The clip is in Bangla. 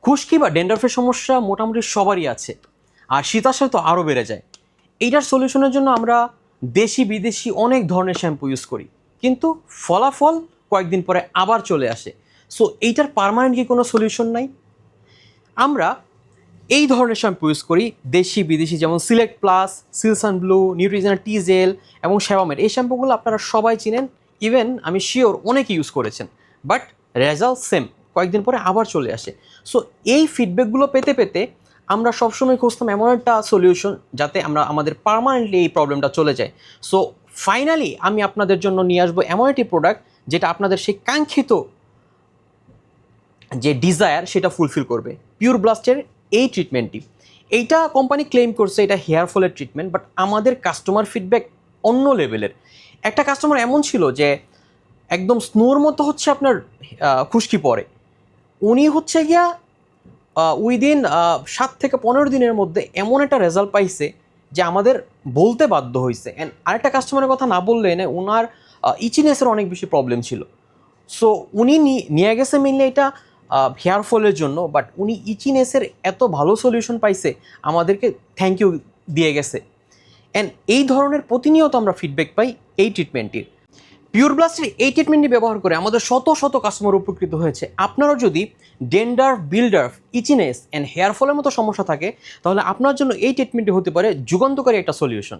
খুশকি বা ড্যান্ড্রাফের সমস্যা মোটামুটি সবারই আছে, আর শীত আসলে তো আরও বেড়ে যায়। এইটার সলিউশনের জন্য আমরা দেশি বিদেশি অনেক ধরনের শ্যাম্পু ইউজ করি, কিন্তু ফলাফল কয়েকদিন পরে আবার চলে আসে। সো এইটার পার্মানেন্ট কি কোনো সলিউশন নাই? আমরা এই ধরনের শ্যাম্পু ইউজ করি দেশি বিদেশি, যেমন সিলেক্ট প্লাস, সিলসান ব্লু, নিউট্রিজেনা টি জেল এবং শ্যাওয়ামের। এই শ্যাম্পুগুলো আপনারা সবাই চিনেন, ইভেন আমি শিওর অনেকে ইউজ করেছেন, বাট রেজাল্ট সেম, কয়েকদিন পরে আবার চলে আসে। সো এই ফিডব্যাকগুলো পেতে পেতে আমরা সবসময় খুঁজতাম এমন একটা সলিউশন যাতে আমরা আমাদের পার্মানেন্টলি এই প্রবলেমটা চলে যায়। সো ফাইনালি আমি আপনাদের জন্য নিয়ে আসবো এমন একটি প্রোডাক্ট যেটা আপনাদের সেই কাঙ্ক্ষিত যে ডিজায়ার সেটা ফুলফিল করবে। পিওর ব্লাস্টের এই ট্রিটমেন্টটি, এইটা কোম্পানি ক্লেম করছে এটা হেয়ার ফলের ট্রিটমেন্ট, বাট আমাদের কাস্টমার ফিডব্যাক অন্য লেভেলের। একটা কাস্টমার এমন ছিল যে একদম স্নোর মতো হচ্ছে আপনার খুশকি পড়ে, উনি হচ্ছে গিয়া উইদিন 7 থেকে 15 দিনের মধ্যে এমন একটা রেজাল্ট পাইছে যে আমাদের বলতে বাধ্য হয়েছে। অ্যান্ড আরেকটা কাস্টমারের কথা না বললে না, ওনার ইচিনেসের অনেক বেশি প্রবলেম ছিল। সো উনি নিয়ে গেছে মেনলি এটা হেয়ার ফলের জন্য, বাট উনি ইচিনেসের এত ভালো সলিউশন পাইছে, আমাদেরকে থ্যাংক ইউ দিয়ে গেছে। অ্যান্ড এই ধরনের প্রতিনিয়ত আমরা ফিডব্যাক পাই এই ট্রিটমেন্টটির। পিওর ব্লাস্টের এই ট্রিটমেন্টটি ব্যবহার করে আমাদের শত শত কাস্টমার উপকৃত হয়েছে। আপনারও যদি ডেন্ডার্ফ, বিল্ডার্ফ, ইচিনেস অ্যান্ড হেয়ার ফলের মতো সমস্যা থাকে, তাহলে আপনার জন্য এই ট্রিটমেন্টটি হতে পারে যুগান্তকারী একটা সলিউশন।